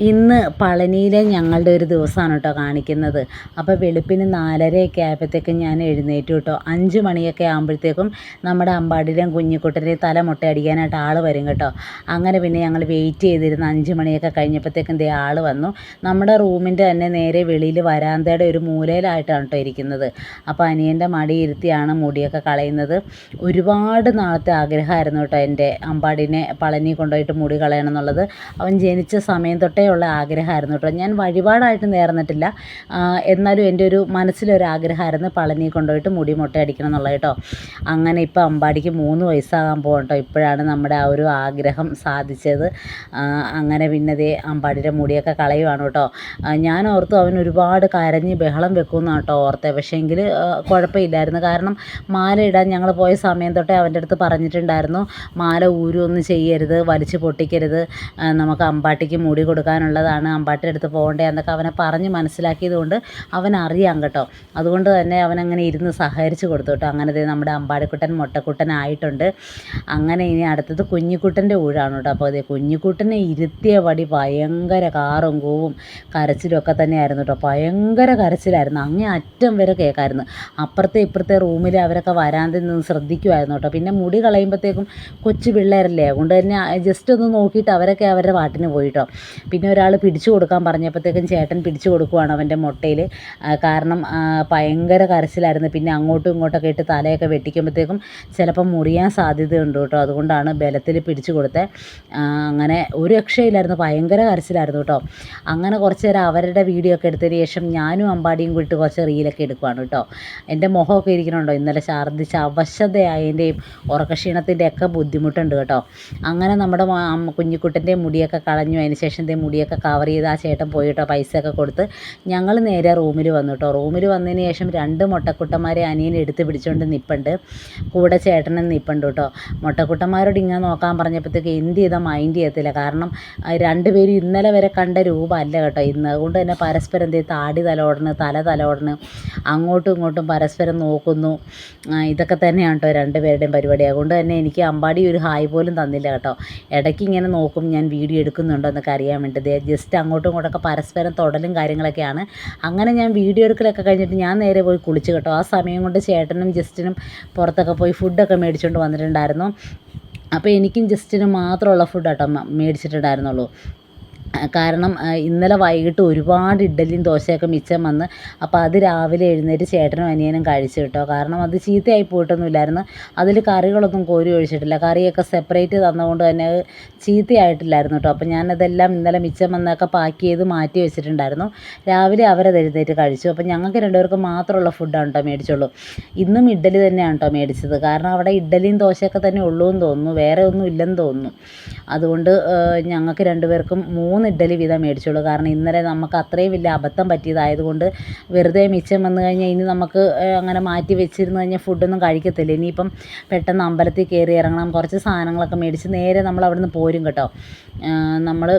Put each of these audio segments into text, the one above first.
ഇന്ന് പളനിയിലെ ഞങ്ങളുടെ ഒരു ദിവസമാണ് കേട്ടോ കാണിക്കുന്നത്. അപ്പോൾ വെളുപ്പിന് 4:30 ആയപ്പോഴത്തേക്കും ഞാൻ എഴുന്നേറ്റു കേട്ടോ. 5 മണിയൊക്കെ ആകുമ്പോഴത്തേക്കും നമ്മുടെ അമ്പാടിയിലെയും കുഞ്ഞിക്കുട്ടൻ്റെയും തല മുട്ടയടിക്കാനായിട്ട് ആൾ വരും കേട്ടോ. അങ്ങനെ പിന്നെ ഞങ്ങൾ വെയിറ്റ് ചെയ്തിരുന്ന 5 മണിയൊക്കെ കഴിഞ്ഞപ്പോഴത്തേക്കും ദേ ആൾ വന്നു. നമ്മുടെ റൂമിൻ്റെ തന്നെ നേരെ വെളിയിൽ വരാന്തയുടെ ഒരു മൂലയിലായിട്ടാണ് കേട്ടോ ഇരിക്കുന്നത്. അപ്പോൾ അനിയൻ്റെ മടി ഇരുത്തിയാണ് മുടിയൊക്കെ കളയുന്നത്. ഒരുപാട് നാളത്തെ ആഗ്രഹമായിരുന്നു കേട്ടോ എൻ്റെ അമ്പാടിനെ പളനി കൊണ്ടുപോയിട്ട് മുടി കളയണം എന്നുള്ളത്. അവൻ ജനിച്ച സമയം തൊട്ടേ ഉള്ള ആഗ്രഹമായിരുന്നു കേട്ടോ. ഞാൻ വഴിപാടായിട്ട് നേർന്നിട്ടില്ല, എന്നാലും എൻ്റെ ഒരു മനസ്സിലൊരു ആഗ്രഹമായിരുന്നു പളനി കൊണ്ടുപോയിട്ട് മുടി മുട്ടയടിക്കണം എന്നുള്ളത് കേട്ടോ. അങ്ങനെ ഇപ്പോൾ അമ്പാടിക്ക് 3 വയസ്സാകാൻ പോകും കേട്ടോ. ഇപ്പോഴാണ് നമ്മുടെ ആ ഒരു ആഗ്രഹം സാധിച്ചത്. അങ്ങനെ പിന്നെ ദേ അമ്പാടിയുടെ മുടിയൊക്കെ കളയുവാണ് കേട്ടോ. ഞാൻ ഓർത്തു അവൻ ഒരുപാട് കരഞ്ഞ് ബഹളം വെക്കുമെന്നാണ് കേട്ടോ ഓർത്തത്. പക്ഷേങ്കിൽ കുഴപ്പമില്ലായിരുന്നു. കാരണം മാല ഇടാൻ ഞങ്ങൾ പോയ സമയം തൊട്ടേ അവൻ്റെ അടുത്ത് പറഞ്ഞിട്ടുണ്ടായിരുന്നു, മാല ഊരുമൊന്നും ചെയ്യരുത്, വലിച്ച് പൊട്ടിക്കരുത്, നമുക്ക് അമ്പാട്ടിക്ക് മുടി കൊടുക്കാനുള്ളതാണ്, അമ്പാട്ടിയുടെ അടുത്ത് പോകണ്ടേ എന്നൊക്കെ അവനെ പറഞ്ഞ് മനസ്സിലാക്കിയത് കൊണ്ട് അവനറിയാം കേട്ടോ. അതുകൊണ്ട് തന്നെ അവനങ്ങനെ ഇരുന്ന് സഹകരിച്ച് കൊടുത്തു കേട്ടോ. അങ്ങനെ നമ്മുടെ അമ്പാടിക്കുട്ടൻ മുട്ടക്കുട്ടനായിട്ടുണ്ട്. അങ്ങനെ ഇനി അടുത്തത് കുഞ്ഞിക്കുട്ടൻ്റെ ഊഴാണ് കേട്ടോ. അപ്പോൾ അതേ കുഞ്ഞിക്കുട്ടനെ ഇരുത്തിയ വടി ഭയങ്കര കാറും കൂവും കരച്ചിലും ഒക്കെ തന്നെയായിരുന്നു കേട്ടോ. ഭയങ്കര കരച്ചിലായിരുന്നു, അങ്ങേ അറ്റം വരെ കേൾക്കായിരുന്നു. അപ്പുറത്തെ ഇപ്പുറത്തെ റൂമിൽ അവരൊക്കെ വരാതെ നിന്ന് ശ്രദ്ധിക്കുമായിരുന്നു കേട്ടോ. പിന്നെ മുടി കളയുമ്പോഴത്തേക്കും കൊച്ചു പിള്ളേരല്ലേ, അതുകൊണ്ട് തന്നെ ജസ്റ്റ് ഒന്ന് നോക്കിയിട്ട് അവരൊക്കെ അവരുടെ പാട്ടിന് പോയിട്ടോ. പിന്നെ ഒരാൾ പിടിച്ചു കൊടുക്കാൻ പറഞ്ഞപ്പോഴത്തേക്കും ചേട്ടൻ പിടിച്ചു കൊടുക്കുവാണ് അവൻ്റെ മുട്ടയിൽ. കാരണം ഭയങ്കര കരച്ചിലായിരുന്നു. പിന്നെ അങ്ങോട്ടും ഇങ്ങോട്ടൊക്കെ ഇട്ട് തലയൊക്കെ വെട്ടിക്കുമ്പോഴത്തേക്കും ചിലപ്പം മുറിയാൻ സാധ്യതയുണ്ട് കേട്ടോ. അതുകൊണ്ടാണ് ബലത്തിൽ പിടിച്ചു കൊടുത്തത്. അങ്ങനെ ഒരു രക്ഷയില്ലായിരുന്നു, ഭയങ്കര കരച്ചിലായിരുന്നു കേട്ടോ. അങ്ങനെ കുറച്ച് നേരം അവരുടെ വീഡിയോ ഒക്കെ എടുത്തതിന് ശേഷം ഞാനും അമ്പാടിയും കൂടി കുറച്ച് റീലൊക്കെ എടുക്കുവാണ് കേട്ടോ. എൻ്റെ മുഖമൊക്കെ ഇരിക്കണുണ്ടോ, ഇന്നലെ ഛർദ്ദിച്ച് അവശതയായതിൻ്റെയും ഉറക്കക്ഷീണത്തിൻ്റെ ഒക്കെ ബുദ്ധിമുട്ടുണ്ട് കേട്ടോ. അങ്ങനെ നമ്മുടെ കുഞ്ഞിക്കുട്ടൻ്റെ മുടിയൊക്കെ കളഞ്ഞു. അതിന് ശേഷം മുടിയൊക്കെ കവർ ചെയ്ത് ആ ചേട്ടൻ പോയി കേട്ടോ. പൈസയൊക്കെ കൊടുത്ത് ഞങ്ങൾ നേരെ റൂമിൽ വന്നു കേട്ടോ. റൂമിൽ വന്നതിന് ശേഷം 2 മുട്ടക്കുട്ടന്മാരെ അനിയൻ എടുത്ത് പിടിച്ചുകൊണ്ട് നിൽപ്പുണ്ട്, കൂടെ ചേട്ടനും നിൽപ്പുണ്ട് കേട്ടോ. മുട്ടക്കുട്ടന്മാരോട് ഇങ്ങനെ നോക്കാൻ പറഞ്ഞപ്പോഴത്തേക്ക് എന്ത് ചെയ്താൽ മൈൻഡ് ചെയ്യത്തില്ല. കാരണം 2 പേരും ഇന്നലെ വരെ കണ്ട രൂപമല്ല കേട്ടോ ഇന്ന്. അതുകൊണ്ട് തന്നെ പരസ്പരം താടി തലോടണ്, തല തലോടണ്, അങ്ങോട്ടും ഇങ്ങോട്ടും പരസ്പരം നോക്കുന്നു. ഇതൊക്കെ തന്നെയാണ് കേട്ടോ 2 പേരുടെയും പരിപാടി. അതുകൊണ്ട് തന്നെ എനിക്ക് അമ്പാടി ഒരു ഹായ് പോലും തന്നില്ല കേട്ടോ. ഇടയ്ക്ക് ഇങ്ങനെ നോക്കും ഞാൻ വീഡിയോ എടുക്കുന്നുണ്ടോ എന്നൊക്കെ അറിയാൻ വേണ്ടി. ജസ്റ്റ് അങ്ങോട്ടും ഇങ്ങോട്ടൊക്കെ പരസ്പരം തൊടലും കാര്യങ്ങളൊക്കെയാണ്. അങ്ങനെ ഞാൻ വീഡിയോ എടുക്കലൊക്കെ കഴിഞ്ഞിട്ട് ഞാൻ നേരെ പോയി കുളിച്ച് കേട്ടോ. ആ സമയം കൊണ്ട് ചേട്ടനും ജസ്റ്റിനും പുറത്തൊക്കെ പോയി ഫുഡൊക്കെ മേടിച്ചുകൊണ്ട് വന്നിട്ടുണ്ടായിരുന്നു. അപ്പോൾ എനിക്കും ജസ്റ്റിനും മാത്രമുള്ള ഫുഡ് കേട്ടോ മേടിച്ചിട്ടുണ്ടായിരുന്നുള്ളൂ. കാരണം ഇന്നലെ വൈകിട്ട് ഒരുപാട് ഇഡ്ഡലിയും ദോശയൊക്കെ മിച്ചം വന്ന്. അപ്പോൾ അത് രാവിലെ എഴുന്നേറ്റ് ചേട്ടനും അനിയനും കഴിച്ചു കേട്ടോ. കാരണം അത് ചീത്തയായി പോയിട്ടൊന്നുമില്ലായിരുന്നു. അതിൽ കറികളൊന്നും കോരി ഒഴിച്ചിട്ടില്ല, കറിയൊക്കെ സെപ്പറേറ്റ് തന്നതുകൊണ്ട് തന്നെ അത് ചീത്തയായിട്ടില്ലായിരുന്നു കേട്ടോ. അപ്പോൾ ഞാനതെല്ലാം ഇന്നലെ മിച്ചം വന്നൊക്കെ പാക്ക് ചെയ്ത് മാറ്റി വെച്ചിട്ടുണ്ടായിരുന്നു. രാവിലെ അവരത് എഴുന്നേറ്റ് കഴിച്ചു. അപ്പോൾ ഞങ്ങൾക്ക് 2 പേർക്ക് മാത്രമുള്ള ഫുഡാണ് കേട്ടോ മേടിച്ചുള്ളൂ. ഇന്നും ഇഡ്ഡലി തന്നെയാണ് കേട്ടോ മേടിച്ചത്. കാരണം അവിടെ ഇഡ്ഡലിയും ദോശയൊക്കെ തന്നെ ഉള്ളൂ എന്ന് തോന്നുന്നു, വേറെ ഒന്നും ഇല്ലെന്ന് തോന്നുന്നു. അതുകൊണ്ട് ഞങ്ങൾക്ക് 2 പേർക്കും 3 ഇഡ്ഡലി വീതം മേടിച്ചുള്ളൂ. കാരണം ഇന്നലെ നമുക്ക് അത്രയും വലിയ അബദ്ധം പറ്റിയതായതുകൊണ്ട് വെറുതെ മിച്ചം വന്നു കഴിഞ്ഞാൽ ഇനി നമുക്ക് അങ്ങനെ മാറ്റി വെച്ചിരുന്നു കഴിഞ്ഞാൽ ഫുഡൊന്നും കഴിക്കത്തില്ല. ഇനിയിപ്പം പെട്ടെന്ന് അമ്പലത്തിൽ കയറി ഇറങ്ങണം, കുറച്ച് സാധനങ്ങളൊക്കെ മേടിച്ച് നേരെ നമ്മൾ അവിടെ നിന്ന് പോരും കേട്ടോ. നമ്മൾ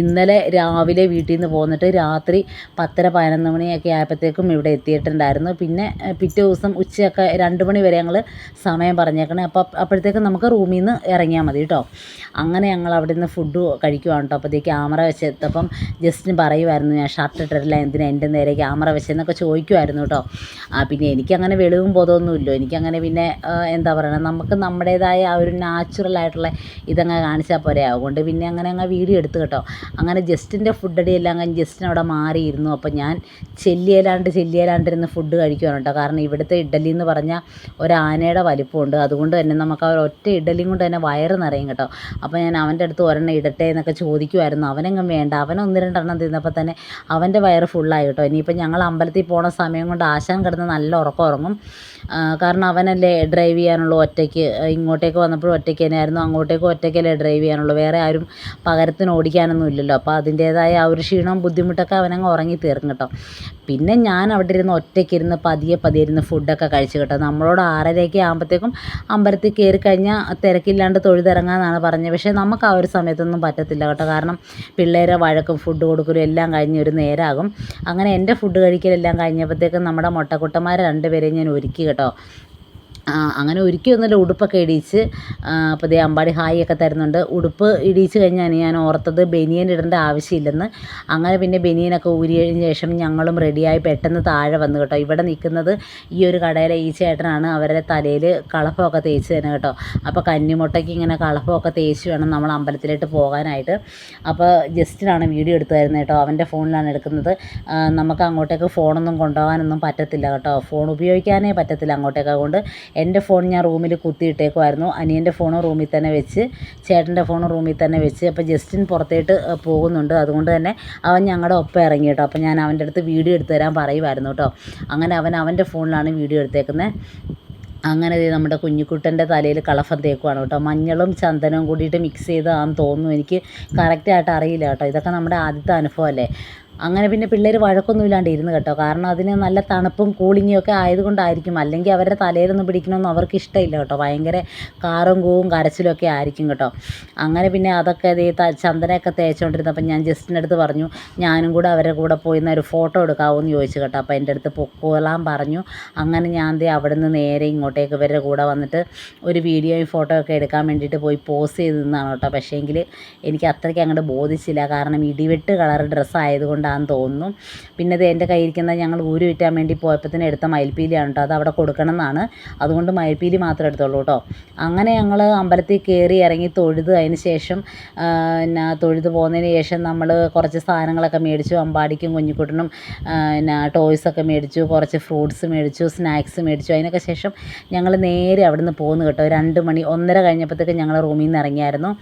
ഇന്നലെ രാവിലെ വീട്ടിൽ നിന്ന് പോന്നിട്ട് രാത്രി 10:30-11 മണിയൊക്കെ ആയപ്പോഴത്തേക്കും ഇവിടെ എത്തിയിട്ടുണ്ടായിരുന്നു. പിന്നെ പിറ്റേ ദിവസം ഉച്ചയൊക്കെ 2 മണി വരെ ഞങ്ങൾ സമയം പറഞ്ഞേക്കണേ. അപ്പോഴത്തേക്കും നമുക്ക് റൂമിൽ നിന്ന് ഇറങ്ങിയാൽ മതി കേട്ടോ. അങ്ങനെ ഞങ്ങൾ അവിടെ നിന്ന് ഫുഡ് കഴിക്കുവാണ് കേട്ടോ. അപ്പോഴത്തേക്ക് ക്യാമറ വെച്ചെത്തപ്പം ജസ്റ്റിന് പറയുമായിരുന്നു, ഞാൻ ഷർട്ട് ഇട്ടിട്ടില്ല, എന്തിനാ എൻ്റെ നേരെ ക്യാമറ വെച്ചെന്നൊക്കെ ചോദിക്കുമായിരുന്നു കേട്ടോ. പിന്നെ എനിക്കങ്ങനെ വെളിവും ബോധമൊന്നുമില്ലോ. എനിക്കങ്ങനെ പിന്നെ എന്താ പറയുക, നമുക്ക് നമ്മുടേതായ ആ ഒരു നാച്ചുറലായിട്ടുള്ള ഇതങ്ങ് കാണിച്ചാൽ പോരെ. അതുകൊണ്ട് പിന്നെ അങ്ങനെ വീഡിയോ എടുത്തു കേട്ടോ. അങ്ങനെ ജസ്റ്റിൻ്റെ ഫുഡടി എല്ലാം കഴിഞ്ഞ് ജസ്റ്റിന് അവിടെ മാറിയിരുന്നു. അപ്പോൾ ഞാൻ ചെല്ലിയേലാണ്ടിരുന്ന് ഫുഡ് കഴിക്കുവാണ് കേട്ടോ. കാരണം ഇവിടുത്തെ ഇഡ്ഡലി എന്ന് പറഞ്ഞാൽ ഒരാനയുടെ വലിപ്പമുണ്ട്. അതുകൊണ്ട് തന്നെ നമുക്ക് ആ ഒറ്റ ഇഡ്ഡലിയും കൊണ്ട് തന്നെ വയറ് നിറയും കേട്ടോ. അപ്പോൾ ഞാൻ അവൻ്റെ അടുത്ത് ഒരെണ്ണം ഇടട്ടെ എന്നൊക്കെ ചോദിക്കുമായിരുന്നു. അവനെങ്ങും വേണ്ട, അവൻ 1-2 എണ്ണം തിന്നപ്പോൾ തന്നെ അവൻ്റെ വയറ് ഫുള്ളായി കേട്ടോ. ഇനിയിപ്പോൾ ഞങ്ങൾ അമ്പലത്തിൽ പോണ സമയം കൊണ്ട് ആശാൻ കിടന്ന് നല്ല ഉറക്കം ഉറങ്ങും. കാരണം അവനല്ലേ ഡ്രൈവ് ചെയ്യാനുള്ളൂ ഒറ്റയ്ക്ക്. ഇങ്ങോട്ടേക്ക് വന്നപ്പോഴും ഒറ്റയ്ക്ക് തന്നെയായിരുന്നു, അങ്ങോട്ടേക്കും ഒറ്റയ്ക്കല്ലേ ഡ്രൈവ് ചെയ്യാനുള്ളൂ, വേറെ ആരും പകരത്തിന് ഓടിക്കാനൊന്നും ഇല്ലല്ലോ. അപ്പോൾ അതിൻ്റേതായ ആ ഒരു ക്ഷീണവും ബുദ്ധിമുട്ടൊക്കെ അവനങ്ങ് ഉറങ്ങി തീർക്കും കേട്ടോ. പിന്നെ ഞാൻ അവിടെ ഇരുന്ന് ഒറ്റയ്ക്കിരുന്ന് പതിയെ ഇരുന്ന് ഫുഡൊക്കെ കഴിച്ചു കേട്ടോ. നമ്മളോട് 6:30 ആകുമ്പോഴത്തേക്കും അമ്പലത്തിൽ കയറി കഴിഞ്ഞാൽ തിരക്കില്ലാണ്ട് തൊഴുതിറങ്ങാമെന്നാണ് പറഞ്ഞത്. പക്ഷേ നമുക്ക് ആ ഒരു സമയത്തൊന്നും പറ്റത്തില്ല കേട്ടോ. കാരണം പിള്ളേരെ വഴക്കും ഫുഡ് കൊടുക്കലും എല്ലാം കഴിഞ്ഞ് ഒരു നേരമാകും. അങ്ങനെ എൻ്റെ ഫുഡ് കഴിക്കലെല്ലാം കഴിഞ്ഞപ്പോഴത്തേക്കും നമ്മുടെ മുട്ടക്കുട്ടന്മാരെ 2 പേരെയും ഞാൻ ഒരുക്കി കേട്ടോ. അങ്ങനെ ഒരുക്കി ഒന്നുമില്ല, ഉടുപ്പൊക്കെ ഇടിയിച്ച് അപ്പോൾ ദേ അമ്പാടി ഹായ് ഒക്കെ തരുന്നുണ്ട്. ഉടുപ്പ് ഇടിയിച്ച് കഴിഞ്ഞാൽ ഞാൻ ഓർത്തത് ബനിയൻ ഇടേണ്ട ആവശ്യമില്ലെന്ന്. അങ്ങനെ പിന്നെ ബനിയനൊക്കെ ഊരി കഴിഞ്ഞ ശേഷം ഞങ്ങളും റെഡിയായി പെട്ടെന്ന് താഴെ വന്നു കേട്ടോ. ഇവിടെ നിൽക്കുന്നത് ഈ ഒരു കടയിലെ ഈ ചേട്ടനാണ്. അവരുടെ തലയിൽ കളപ്പമൊക്കെ തേച്ച് തന്നെ കേട്ടോ. അപ്പോൾ കന്നിമുട്ടയ്ക്ക് ഇങ്ങനെ കളപ്പമൊക്കെ തേച്ച് വേണം നമ്മൾ അമ്പലത്തിലോട്ട് പോകാനായിട്ട്. അപ്പോൾ ജസ്റ്റിനാണ് വീഡിയോ എടുത്തു തരുന്നത് കേട്ടോ. അവൻ്റെ ഫോണിലാണ് എടുക്കുന്നത്. നമുക്ക് അങ്ങോട്ടേക്ക് ഫോണൊന്നും കൊണ്ടുപോകാനൊന്നും പറ്റത്തില്ല കേട്ടോ. ഫോൺ ഉപയോഗിക്കാനേ പറ്റത്തില്ല അങ്ങോട്ടേക്ക്. അതുകൊണ്ട് എൻ്റെ ഫോൺ ഞാൻ റൂമിൽ കുത്തിയിട്ടേക്കുമായിരുന്നു. അനിയൻ്റെ ഫോണും റൂമിൽ തന്നെ വെച്ച്, ചേട്ടൻ്റെ ഫോണും റൂമിൽ തന്നെ വെച്ച്. അപ്പോൾ ജസ്റ്റിൻ പുറത്തേട്ട് പോകുന്നുണ്ട്. അതുകൊണ്ട് തന്നെ അവൻ ഞങ്ങളുടെ ഒപ്പം ഇറങ്ങി കേട്ടോ. അപ്പോൾ ഞാൻ അവൻ്റെ അടുത്ത് വീഡിയോ എടുത്തു തരാൻ പറയുമായിരുന്നു കേട്ടോ. അങ്ങനെ അവൻ്റെ ഫോണിലാണ് വീഡിയോ എടുത്തേക്കുന്നത്. അങ്ങനെ നമ്മുടെ കുഞ്ഞിക്കുട്ടൻ്റെ തലയിൽ കളഫം തേക്കുവാണ് കേട്ടോ. മഞ്ഞളും ചന്ദനവും കൂടിയിട്ട് മിക്സ് ചെയ്തതാണെന്ന് തോന്നുന്നു. എനിക്ക് കറക്റ്റായിട്ട് അറിയില്ല കേട്ടോ. ഇതൊക്കെ നമ്മുടെ ആദ്യത്തെ അനുഭവമല്ലേ. അങ്ങനെ പിന്നെ പിള്ളേർ വഴക്കൊന്നും ഇല്ലാണ്ട് ഇരുന്ന് കേട്ടോ. കാരണം അതിന് നല്ല തണുപ്പും കൂളിങ്ങും ഒക്കെ ആയതുകൊണ്ടായിരിക്കും. അല്ലെങ്കിൽ അവരുടെ തലയിലൊന്നും പിടിക്കണമെന്ന് അവർക്ക് ഇഷ്ടമില്ല കേട്ടോ. ഭയങ്കര കാറും കൂവും കരച്ചിലും ഒക്കെ ആയിരിക്കും കേട്ടോ. അങ്ങനെ പിന്നെ അതൊക്കെ ചന്ദനമൊക്കെ തേച്ചുകൊണ്ടിരുന്നപ്പോൾ ഞാൻ ജസ്റ്റിൻ്റെ അടുത്ത് പറഞ്ഞു, ഞാനും കൂടെ അവരുടെ കൂടെ പോയി ഒരു ഫോട്ടോ എടുക്കാമോ എന്ന് ചോദിച്ചു കേട്ടോ. അപ്പോൾ എൻ്റെ അടുത്ത് പൊക്കോളാൻ പറഞ്ഞു. അങ്ങനെ ഞാൻ അവിടെ നിന്ന് നേരെ ഇങ്ങോട്ടേക്ക് ഇവരുടെ കൂടെ വന്നിട്ട് ഒരു വീഡിയോയും ഫോട്ടോ ഒക്കെ എടുക്കാൻ വേണ്ടിയിട്ട് പോയി പോസ് ചെയ്ത് നിന്നാണ് കേട്ടോ. പക്ഷേങ്കിൽ എനിക്ക് അത്രയ്ക്ക് അങ്ങോട്ട് ബോധിച്ചില്ല. കാരണം ഇടിവെട്ട് കളർ ഡ്രസ്സായതുകൊണ്ട് തോന്നുന്നു. പിന്നെ ഇത് എൻ്റെ കയ്യിരിക്കുന്ന ഞങ്ങൾ ഊരി വിറ്റാൻ വേണ്ടി പോയപ്പോൾ എടുത്ത മയിൽപ്പീലിയാണ് കേട്ടോ. അത് അവിടെ കൊടുക്കണം എന്നാണ്. അതുകൊണ്ട് മയിൽപ്പീലി മാത്രമേ എടുത്തുള്ളൂ കേട്ടോ. അങ്ങനെ ഞങ്ങൾ അമ്പലത്തിൽ കയറി ഇറങ്ങി തൊഴുത് അതിന് ശേഷം തൊഴുത് പോകുന്നതിന് ശേഷം നമ്മൾ കുറച്ച് സാധനങ്ങളൊക്കെ മേടിച്ചു. അമ്പാടിക്കും കുഞ്ഞിക്കുട്ടനും ടോയ്സൊക്കെ മേടിച്ചു, കുറച്ച് ഫ്രൂട്ട്സ് മേടിച്ചു, സ്നാക്സ് മേടിച്ചു. അതിനൊക്കെ ശേഷം ഞങ്ങൾ നേരെ അവിടെ നിന്ന് പോകുന്നു കേട്ടോ. 2 മണി 1:30 കഴിഞ്ഞപ്പോഴത്തേക്ക് ഞങ്ങൾ റൂമിൽ നിന്ന് ഇറങ്ങിയായിരുന്നു.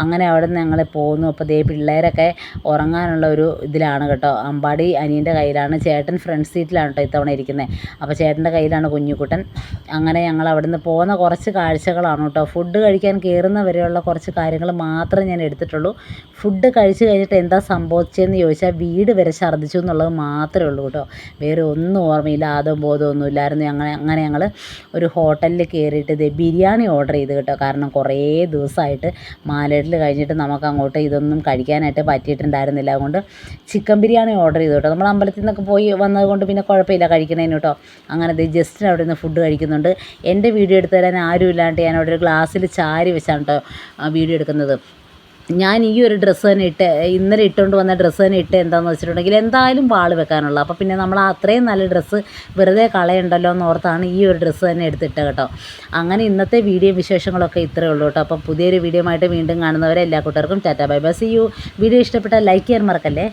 അങ്ങനെ അവിടെ നിന്ന് ഞങ്ങൾ പോകുന്നു. അപ്പോൾ ദേ പിള്ളേരൊക്കെ ഉറങ്ങാനുള്ള ഒരു ഇതിലാണ് കേട്ടോ. അമ്പാടി അനിയൻ്റെ കയ്യിലാണ്, ചേട്ടൻ ഫ്രണ്ട് സീറ്റിലാണ് കേട്ടോ ഇത്തവണ ഇരിക്കുന്നത്. അപ്പോൾ ചേട്ടൻ്റെ കയ്യിലാണ് കുഞ്ഞിക്കുട്ടൻ. അങ്ങനെ ഞങ്ങൾ അവിടുന്ന് പോകുന്ന കുറച്ച് കാഴ്ചകളാണ് കേട്ടോ. ഫുഡ് കഴിക്കാൻ കയറുന്ന വരെയുള്ള കുറച്ച് കാര്യങ്ങൾ മാത്രമേ ഞാൻ എടുത്തിട്ടുള്ളൂ. ഫുഡ് കഴിച്ച് കഴിഞ്ഞിട്ട് എന്താ സംഭവിച്ചതെന്ന് ചോദിച്ചാൽ വീട് വരെ ഛർദ്ദിച്ചു എന്നുള്ളത് മാത്രമേ ഉള്ളൂ കേട്ടോ. വേറെ ഒന്നും ഓർമ്മയില്ല, ആദവും ബോധമൊന്നും ഇല്ലായിരുന്നു. അങ്ങനെ ഞങ്ങൾ ഒരു ഹോട്ടലിൽ കയറിയിട്ട് ബിരിയാണി ഓർഡർ ചെയ്ത് കേട്ടോ. കാരണം കുറേ ദിവസമായിട്ട് മാലേട്ടിൽ കഴിഞ്ഞിട്ട് നമുക്ക് അങ്ങോട്ട് ഇതൊന്നും കഴിക്കാനായിട്ട് പറ്റിയിട്ടുണ്ടായിരുന്നില്ല. അതുകൊണ്ട് ചിക്കൻ ബിരിയാണി ഓർഡർ ചെയ്തു കേട്ടോ. നമ്മൾ അമ്പലത്തിൽ നിന്നൊക്കെ പോയി വന്നത് കൊണ്ട് പിന്നെ കുഴപ്പമില്ല കഴിക്കണേന് കേട്ടോ. അങ്ങനെ ജസ്റ്റിന് അവിടെ നിന്ന് ഫുഡ് കഴിക്കുന്നുണ്ട്. എൻ്റെ വീഡിയോ എടുത്തു തരാൻ ആരും ഇല്ലാണ്ട് ഞാൻ അവിടെ ഒരു ഗ്ലാസ്സിൽ ചാരി വെച്ചാണ് കേട്ടോ വീഡിയോ എടുക്കുന്നത്. ഞാൻ ഈ ഒരു ഡ്രസ്സ് തന്നെ ഇന്നലെ ഇട്ടുകൊണ്ട് വന്ന ഡ്രസ്സ് തന്നെ എന്താണെന്ന് വെച്ചിട്ടുണ്ടെങ്കിൽ എന്തായാലും വാൾ വെക്കാനുള്ള. അപ്പോൾ പിന്നെ നമ്മൾ അത്രയും നല്ല ഡ്രസ്സ് വെറുതെ കളയണ്ടല്ലോ എന്ന് ഓർത്താണ് ഈ ഒരു ഡ്രസ്സ് തന്നെ എടുത്തിട്ട് കേട്ടോ. അങ്ങനെ ഇന്നത്തെ വീഡിയോ വിശേഷങ്ങളൊക്കെ ഇത്രയേ ഉള്ളൂ കേട്ടോ. അപ്പം പുതിയൊരു വീഡിയോ ആയിട്ട് വീണ്ടും കാണുന്നവരെ എല്ലാ കൂട്ടർക്കും tata bye bye, see you. Video ഇഷ്ടപ്പെട്ടാൽ ലൈക്ക് ചെയ്യാൻ മറക്കല്ലേ.